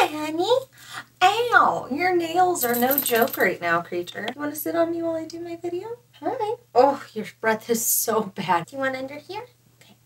Hi, honey. Ow, your nails are no joke right now, creature. You want to sit on me while I do my video? Hi. Oh, your breath is so bad. Do you want under here? Okay,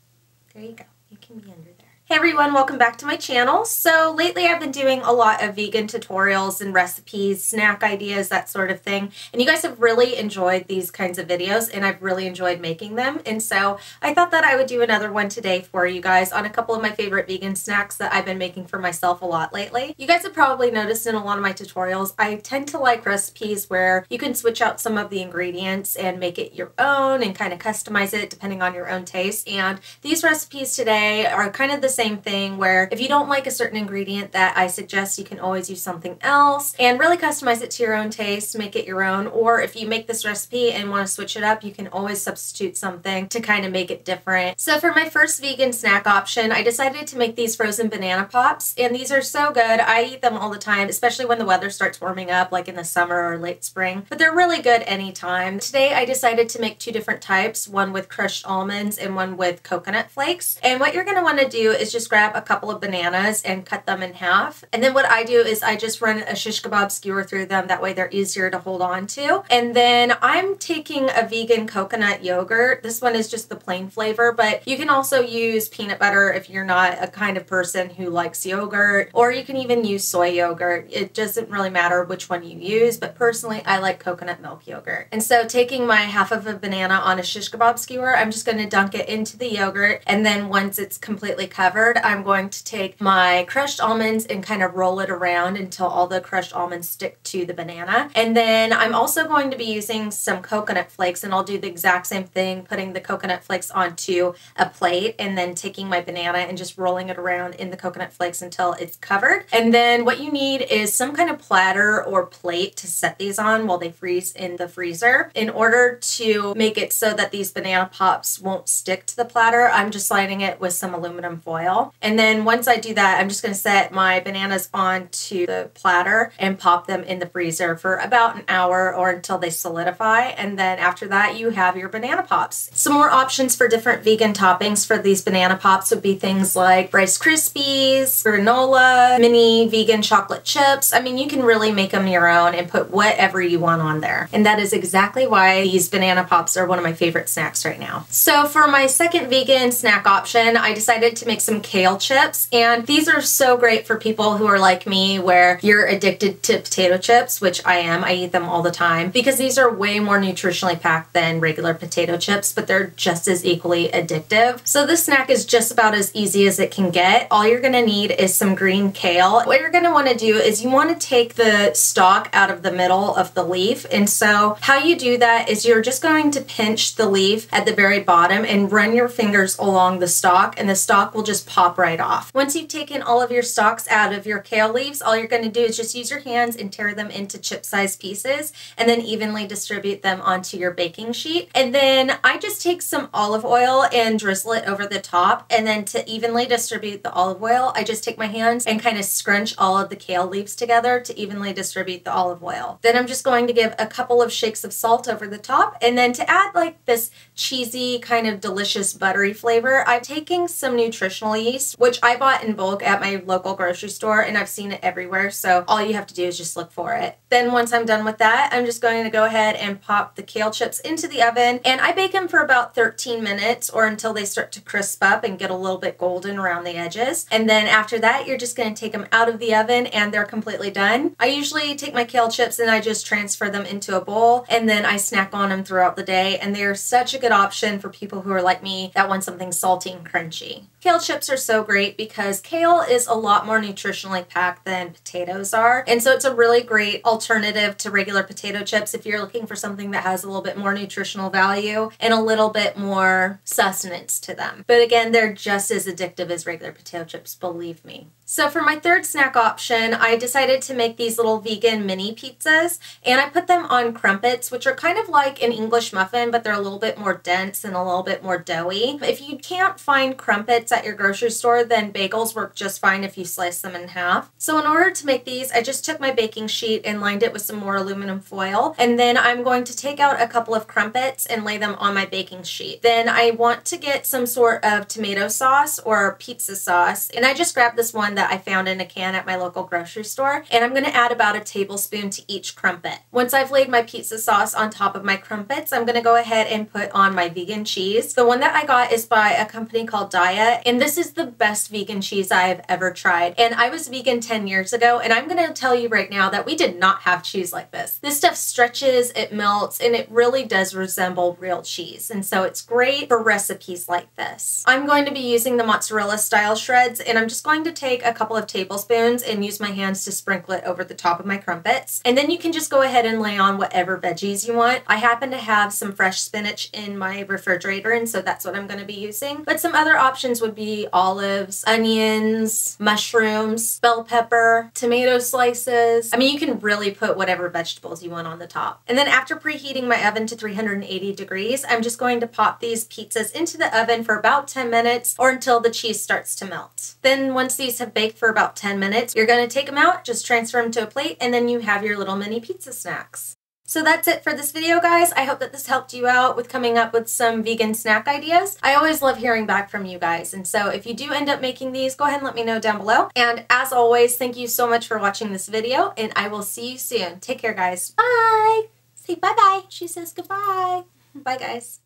there you go. You can be under there. Hey everyone, welcome back to my channel. So lately I've been doing a lot of vegan tutorials and recipes, snack ideas, that sort of thing. And you guys have really enjoyed these kinds of videos and I've really enjoyed making them. And so I thought that I would do another one today for you guys on a couple of my favorite vegan snacks that I've been making for myself a lot lately. You guys have probably noticed in a lot of my tutorials, I tend to like recipes where you can switch out some of the ingredients and make it your own and kind of customize it depending on your own taste. And these recipes today are kind of the same thing where if you don't like a certain ingredient that I suggest, you can always use something else and really customize it to your own taste, make it your own. Or if you make this recipe and want to switch it up, you can always substitute something to kind of make it different. So for my first vegan snack option, I decided to make these frozen banana pops, and these are so good. I eat them all the time, especially when the weather starts warming up, like in the summer or late spring, but they're really good anytime. Today I decided to make two different types, one with crushed almonds and one with coconut flakes. And what you're going to want to do is just grab a couple of bananas and cut them in half. And then what I do is I just run a shish kebab skewer through them. That way they're easier to hold on to. And then I'm taking a vegan coconut yogurt. This one is just the plain flavor, but you can also use peanut butter if you're not a kind of person who likes yogurt, or you can even use soy yogurt. It doesn't really matter which one you use, but personally I like coconut milk yogurt. And so taking my half of a banana on a shish kebab skewer, I'm just going to dunk it into the yogurt, and then once it's completely covered, I'm going to take my crushed almonds and kind of roll it around until all the crushed almonds stick to the banana. And then I'm also going to be using some coconut flakes, and I'll do the exact same thing, putting the coconut flakes onto a plate and then taking my banana and just rolling it around in the coconut flakes until it's covered. And then what you need is some kind of platter or plate to set these on while they freeze in the freezer. In order to make it so that these banana pops won't stick to the platter, I'm just lining it with some aluminum foil. And then once I do that, I'm just going to set my bananas onto the platter and pop them in the freezer for about an hour or until they solidify. And then after that, you have your banana pops. Some more options for different vegan toppings for these banana pops would be things like Rice Krispies, granola, mini vegan chocolate chips. I mean, you can really make them your own and put whatever you want on there. And that is exactly why these banana pops are one of my favorite snacks right now. So for my second vegan snack option, I decided to make some kale chips. And these are so great for people who are like me, where you're addicted to potato chips, which I am. I eat them all the time because these are way more nutritionally packed than regular potato chips, but they're just as equally addictive. So this snack is just about as easy as it can get. All you're going to need is some green kale. What you're going to want to do is you want to take the stalk out of the middle of the leaf. And so how you do that is you're just going to pinch the leaf at the very bottom and run your fingers along the stalk, and the stalk will just pop right off. Once you've taken all of your stalks out of your kale leaves, all you're going to do is just use your hands and tear them into chip-sized pieces and then evenly distribute them onto your baking sheet. And then I just take some olive oil and drizzle it over the top, and then to evenly distribute the olive oil, I just take my hands and kind of scrunch all of the kale leaves together to evenly distribute the olive oil. Then I'm just going to give a couple of shakes of salt over the top, and then to add like this cheesy kind of delicious buttery flavor, I'm taking some nutritional yeast, which I bought in bulk at my local grocery store, and I've seen it everywhere, so all you have to do is just look for it. Then once I'm done with that, I'm just going to go ahead and pop the kale chips into the oven, and I bake them for about 13 minutes or until they start to crisp up and get a little bit golden around the edges. And then after that, you're just going to take them out of the oven and they're completely done. I usually take my kale chips and I just transfer them into a bowl, and then I snack on them throughout the day, and they're such a good option for people who are like me that want something salty and crunchy. Kale chips are so great because kale is a lot more nutritionally packed than potatoes are, and so it's a really great alternative to regular potato chips if you're looking for something that has a little bit more nutritional value and a little bit more sustenance to them. But again, they're just as addictive as regular potato chips, believe me. So for my third snack option, I decided to make these little vegan mini pizzas, and I put them on crumpets, which are kind of like an English muffin, but they're a little bit more dense and a little bit more doughy. If you can't find crumpets at your grocery store, then bagels work just fine if you slice them in half. So in order to make these, I just took my baking sheet and lined it with some more aluminum foil, and then I'm going to take out a couple of crumpets and lay them on my baking sheet. Then I want to get some sort of tomato sauce or pizza sauce, and I just grabbed this one that I found in a can at my local grocery store. And I'm going to add about a tablespoon to each crumpet. Once I've laid my pizza sauce on top of my crumpets, I'm going to go ahead and put on my vegan cheese. The one that I got is by a company called Diet, and this is the best vegan cheese I've ever tried. And I was vegan 10 years ago, and I'm going to tell you right now that we did not have cheese like this. This stuff stretches, it melts, and it really does resemble real cheese. And so it's great for recipes like this. I'm going to be using the mozzarella style shreds, and I'm just going to take a couple of tablespoons and use my hands to sprinkle it over the top of my crumpets. And then you can just go ahead and lay on whatever veggies you want. I happen to have some fresh spinach in my refrigerator, and so that's what I'm going to be using. But some other options would be olives, onions, mushrooms, bell pepper, tomato slices. I mean, you can really put whatever vegetables you want on the top. And then after preheating my oven to 380 degrees, I'm just going to pop these pizzas into the oven for about 10 minutes or until the cheese starts to melt. Then once these have baked for about 10 minutes, you're going to take them out, just transfer them to a plate, and then you have your little mini pizza snacks. So that's it for this video, guys. I hope that this helped you out with coming up with some vegan snack ideas. I always love hearing back from you guys. And so if you do end up making these, go ahead and let me know down below. And as always, thank you so much for watching this video, and I will see you soon. Take care, guys. Bye. Say bye-bye. She says goodbye. Bye, guys.